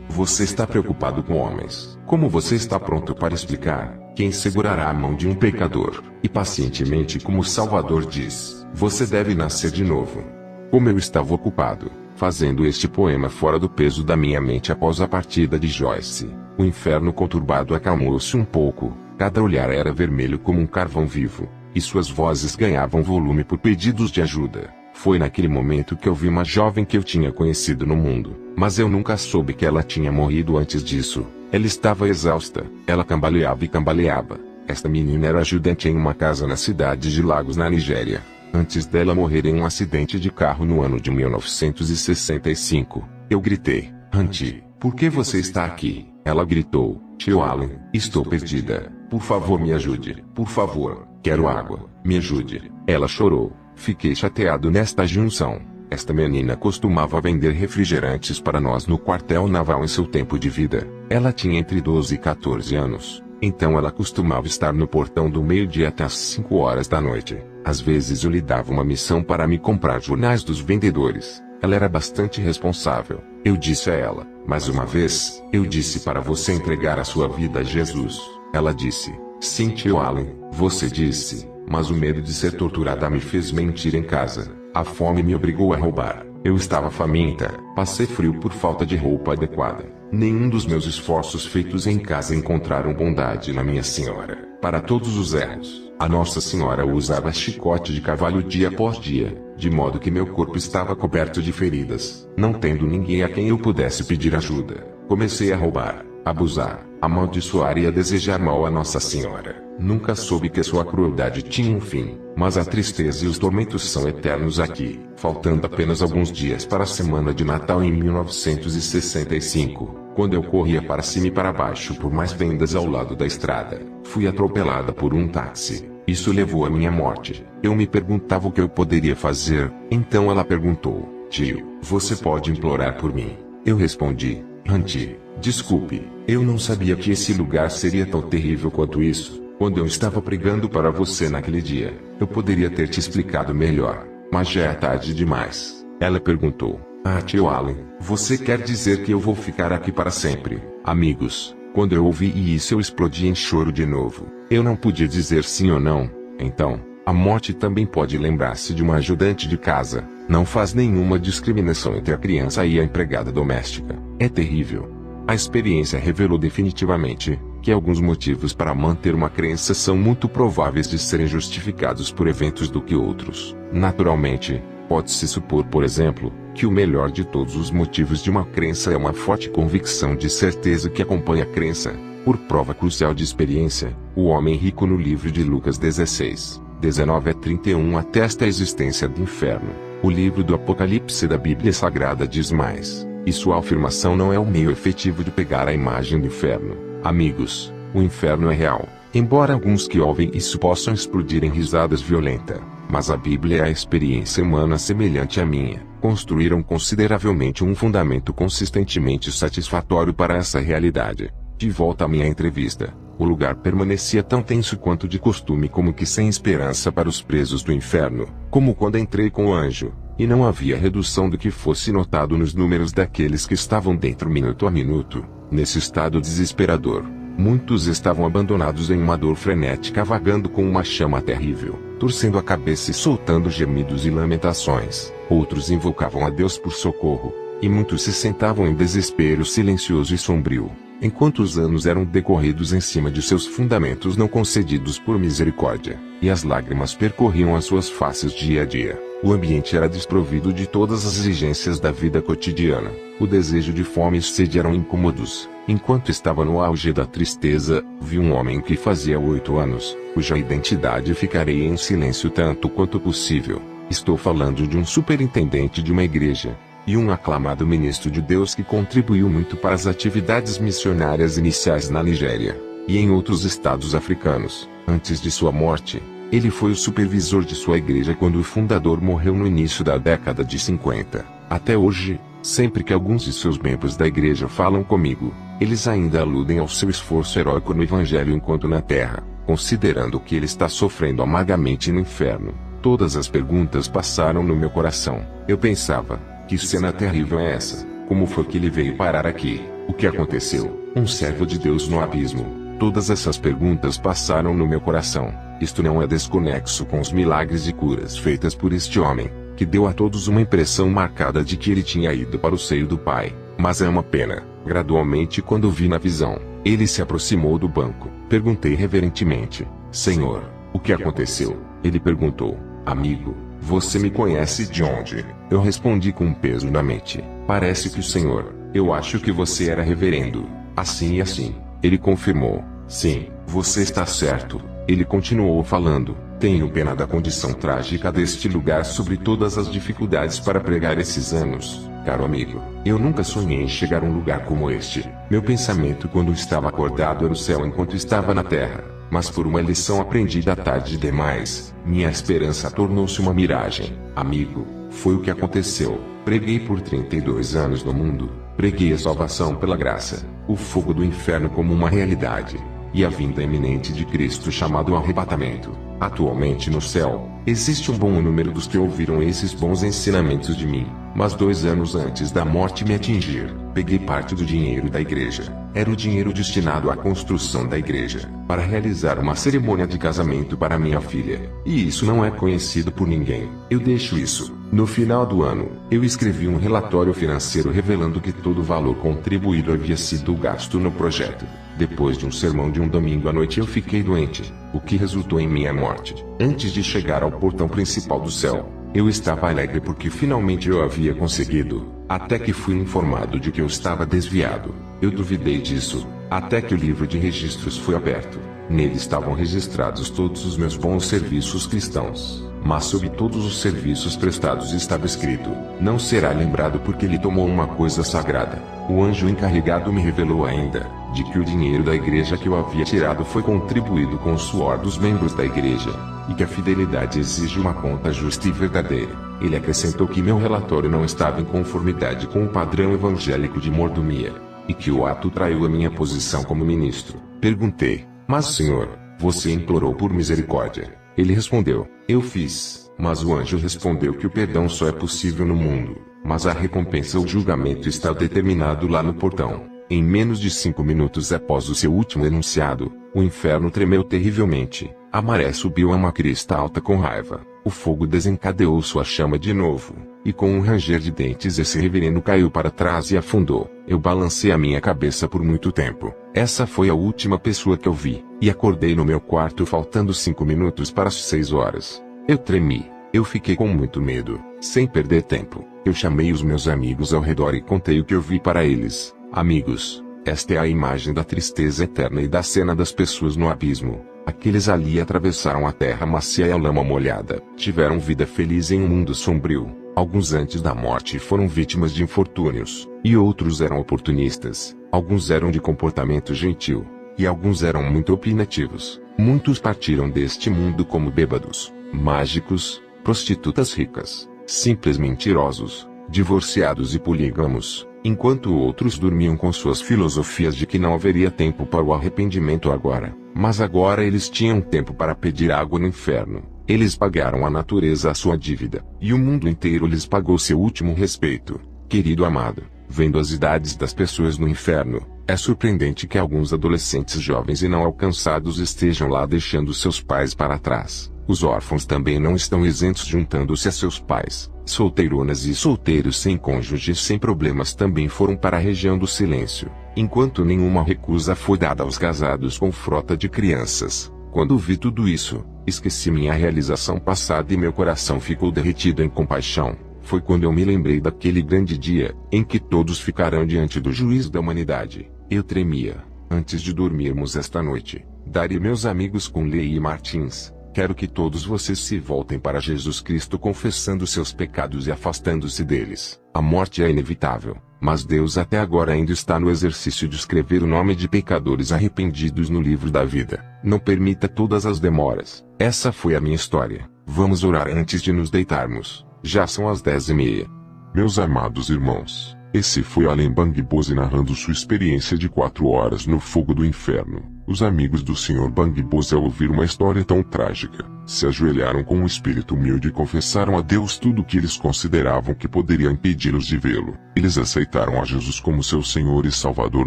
Você está preocupado com homens. Como você está pronto para explicar? Quem segurará a mão de um pecador, e pacientemente como o Salvador diz, você deve nascer de novo. Como eu estava ocupado, fazendo este poema fora do peso da minha mente após a partida de Joyce, o inferno conturbado acalmou-se um pouco, cada olhar era vermelho como um carvão vivo, e suas vozes ganhavam volume por pedidos de ajuda. Foi naquele momento que eu vi uma jovem que eu tinha conhecido no mundo, mas eu nunca soube que ela tinha morrido antes disso. Ela estava exausta, ela cambaleava e cambaleava. Esta menina era ajudante em uma casa na cidade de Lagos, na Nigéria, antes dela morrer em um acidente de carro no ano de 1965. Eu gritei: Auntie, por que você está aqui? Ela gritou: Tio Allen, estou perdida. Por favor, me ajude. Por favor, quero água. Me ajude. Ela chorou. Fiquei chateado nesta junção. Esta menina costumava vender refrigerantes para nós no quartel naval em seu tempo de vida. Ela tinha entre 12 e 14 anos. Então ela costumava estar no portão do meio-dia até as 5 horas da noite. Às vezes eu lhe dava uma missão para me comprar jornais dos vendedores. Ela era bastante responsável. Eu disse a ela: mais uma vez, eu disse para você entregar a sua vida a Jesus. Ela disse: sim, tio Allen, você disse. Mas o medo de ser torturada me fez mentir em casa. A fome me obrigou a roubar. Eu estava faminta, passei frio por falta de roupa adequada. Nenhum dos meus esforços feitos em casa encontraram bondade na minha senhora. Para todos os erros, a Nossa Senhora usava chicote de cavalo dia após dia, de modo que meu corpo estava coberto de feridas. Não tendo ninguém a quem eu pudesse pedir ajuda, comecei a roubar, abusar, amaldiçoar e a desejar mal a Nossa Senhora. Nunca soube que sua crueldade tinha um fim, mas a tristeza e os tormentos são eternos aqui. Faltando apenas alguns dias para a semana de Natal em 1965, quando eu corria para cima e para baixo por mais vendas ao lado da estrada, fui atropelada por um táxi. Isso levou à minha morte. Eu me perguntava o que eu poderia fazer, então ela perguntou: tio, você pode implorar por mim? Eu respondi: Auntie, desculpe, eu não sabia que esse lugar seria tão terrível quanto isso. Quando eu estava pregando para você naquele dia, eu poderia ter te explicado melhor, mas já é tarde demais. Ela perguntou: tio Allen, você quer dizer que eu vou ficar aqui para sempre? Amigos, quando eu ouvi isso eu explodi em choro de novo. Eu não podia dizer sim ou não. Então, a morte também pode lembrar-se de uma ajudante de casa. Não faz nenhuma discriminação entre a criança e a empregada doméstica. É terrível. A experiência revelou definitivamente que alguns motivos para manter uma crença são muito prováveis de serem justificados por eventos do que outros. Naturalmente, pode-se supor, por exemplo, que o melhor de todos os motivos de uma crença é uma forte convicção de certeza que acompanha a crença. Por prova crucial de experiência, o homem rico no livro de Lucas 16, 19 a 31 atesta a existência do inferno. O livro do Apocalipse da Bíblia Sagrada diz mais, e sua afirmação não é o meio efetivo de pegar a imagem do inferno. Amigos, o inferno é real, embora alguns que ouvem isso possam explodir em risadas violentas, mas a Bíblia é a experiência humana semelhante à minha. Construíram consideravelmente um fundamento consistentemente satisfatório para essa realidade. De volta à minha entrevista, o lugar permanecia tão tenso quanto de costume, como que sem esperança para os presos do inferno, como quando entrei com o anjo, e não havia redução do que fosse notado nos números daqueles que estavam dentro minuto a minuto. Nesse estado desesperador, muitos estavam abandonados em uma dor frenética, vagando com uma chama terrível, torcendo a cabeça e soltando gemidos e lamentações. Outros invocavam a Deus por socorro, e muitos se sentavam em desespero silencioso e sombrio, enquanto os anos eram decorridos em cima de seus fundamentos não concedidos por misericórdia, e as lágrimas percorriam as suas faces dia a dia. O ambiente era desprovido de todas as exigências da vida cotidiana. O desejo de fome e sede eram incômodos. Enquanto estava no auge da tristeza, vi um homem que fazia 8 anos, cuja identidade ficarei em silêncio tanto quanto possível. Estou falando de um superintendente de uma igreja. e um aclamado ministro de Deus que contribuiu muito para as atividades missionárias iniciais na Nigéria e em outros estados africanos. Antes de sua morte, ele foi o supervisor de sua igreja quando o fundador morreu no início da década de 50. Até hoje, sempre que alguns de seus membros da igreja falam comigo, eles ainda aludem ao seu esforço heróico no evangelho enquanto na terra, considerando que ele está sofrendo amargamente no inferno. Todas as perguntas passaram no meu coração. Eu pensava, que cena terrível é essa? Como foi que ele veio parar aqui? O que aconteceu? Um servo de Deus no abismo. Todas essas perguntas passaram no meu coração. Isto não é desconexo com os milagres e curas feitas por este homem, que deu a todos uma impressão marcada de que ele tinha ido para o seio do Pai. Mas é uma pena. Gradualmente, quando vi na visão, ele se aproximou do banco. Perguntei reverentemente: Senhor, o que aconteceu? Ele perguntou: Amigo, você me conhece de onde? Eu respondi com um peso na mente: Parece que o Senhor, eu acho que você era reverendo. Assim e assim. Ele confirmou: Sim, você está certo. Ele continuou falando: Tenho pena da condição trágica deste lugar sobre todas as dificuldades para pregar esses anos. Caro amigo, eu nunca sonhei em chegar a um lugar como este. Meu pensamento quando estava acordado era o céu enquanto estava na terra. Mas por uma lição aprendida tarde demais, minha esperança tornou-se uma miragem. Amigo, foi o que aconteceu. Preguei por 32 anos no mundo. Preguei a salvação pela graça, o fogo do inferno como uma realidade, e a vinda iminente de Cristo chamado arrebatamento. Atualmente no céu, existe um bom número dos que ouviram esses bons ensinamentos de mim, mas 2 anos antes da morte me atingir, peguei parte do dinheiro da igreja. Era o dinheiro destinado à construção da igreja, para realizar uma cerimônia de casamento para minha filha, e isso não é conhecido por ninguém. Eu deixo isso. No final do ano, eu escrevi um relatório financeiro revelando que todo o valor contribuído havia sido gasto no projeto. Depois de um sermão de um domingo à noite eu fiquei doente, o que resultou em minha morte. Antes de chegar ao portão principal do céu, eu estava alegre porque finalmente eu havia conseguido, até que fui informado de que eu estava desviado. Eu duvidei disso, até que o livro de registros foi aberto. Nele estavam registrados todos os meus bons serviços cristãos, mas sob todos os serviços prestados estava escrito: não será lembrado porque ele tomou uma coisa sagrada. O anjo encarregado me revelou ainda, de que o dinheiro da igreja que eu havia tirado foi contribuído com o suor dos membros da igreja, e que a fidelidade exige uma conta justa e verdadeira. Ele acrescentou que meu relatório não estava em conformidade com o padrão evangélico de mordomia, e que o ato traiu a minha posição como ministro. Perguntei: mas senhor, você implorou por misericórdia? Ele respondeu: eu fiz. Mas o anjo respondeu que o perdão só é possível no mundo, mas a recompensa ou julgamento está determinado lá no portão. Em menos de 5 minutos após o seu último enunciado, o inferno tremeu terrivelmente, a maré subiu a uma crista alta com raiva, o fogo desencadeou sua chama de novo, e com um ranger de dentes esse reverendo caiu para trás e afundou. Eu balancei a minha cabeça por muito tempo. Essa foi a última pessoa que eu vi, e acordei no meu quarto faltando 5 minutos para as 6 horas. Eu tremi. Eu fiquei com muito medo. Sem perder tempo, eu chamei os meus amigos ao redor e contei o que eu vi para eles. Amigos, esta é a imagem da tristeza eterna e da cena das pessoas no abismo. Aqueles ali atravessaram a terra macia e a lama molhada. Tiveram vida feliz em um mundo sombrio. Alguns antes da morte foram vítimas de infortúnios, e outros eram oportunistas. Alguns eram de comportamento gentil, e alguns eram muito opinativos. Muitos partiram deste mundo como bêbados, mágicos, prostitutas ricas, simples mentirosos, divorciados e polígamos, enquanto outros dormiam com suas filosofias de que não haveria tempo para o arrependimento agora. Mas agora eles tinham tempo para pedir água no inferno. Eles pagaram à natureza a sua dívida, e o mundo inteiro lhes pagou seu último respeito. Querido amado, vendo as idades das pessoas no inferno, é surpreendente que alguns adolescentes jovens e não alcançados estejam lá deixando seus pais para trás. Os órfãos também não estão isentos juntando-se a seus pais. Solteironas e solteiros sem cônjuges sem problemas também foram para a região do silêncio, enquanto nenhuma recusa foi dada aos casados com frota de crianças. Quando vi tudo isso, esqueci minha realização passada e meu coração ficou derretido em compaixão. Foi quando eu me lembrei daquele grande dia, em que todos ficarão diante do juízo da humanidade. Eu tremia. Antes de dormirmos esta noite, Dari e meus amigos Conley e Martins, Quero que todos vocês se voltem para Jesus Cristo confessando seus pecados e afastando-se deles. A morte é inevitável, mas Deus até agora ainda está no exercício de escrever o nome de pecadores arrependidos no livro da vida. Não permita todas as demoras. Essa foi a minha história. Vamos orar antes de nos deitarmos. Já são as 10h30. Meus amados irmãos, esse foi Allen Bangboze narrando sua experiência de 4 horas no fogo do inferno. Os amigos do Sr. Bangboze, ao ouvir uma história tão trágica, se ajoelharam com um espírito humilde e confessaram a Deus tudo o que eles consideravam que poderia impedi-los de vê-lo. Eles aceitaram a Jesus como seu Senhor e Salvador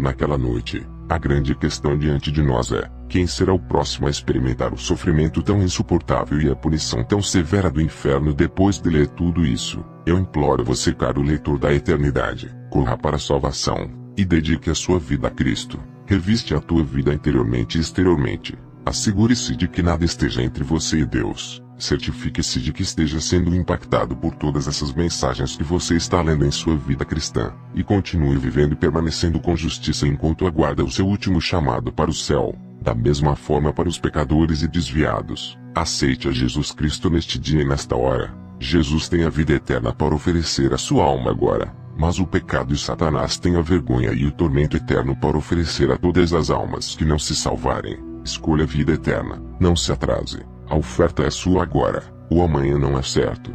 naquela noite. A grande questão diante de nós é: quem será o próximo a experimentar o sofrimento tão insuportável e a punição tão severa do inferno depois de ler tudo isso? Eu imploro você, caro leitor da eternidade, corra para a salvação, e dedique a sua vida a Cristo. Reviste a tua vida interiormente e exteriormente. Assegure-se de que nada esteja entre você e Deus. Certifique-se de que esteja sendo impactado por todas essas mensagens que você está lendo em sua vida cristã. E continue vivendo e permanecendo com justiça enquanto aguarda o seu último chamado para o céu. Da mesma forma para os pecadores e desviados. Aceite a Jesus Cristo neste dia e nesta hora. Jesus tem a vida eterna para oferecer à sua alma agora. Mas o pecado e Satanás têm a vergonha e o tormento eterno para oferecer a todas as almas que não se salvarem. Escolha a vida eterna. Não se atrase. A oferta é sua agora. O amanhã não é certo.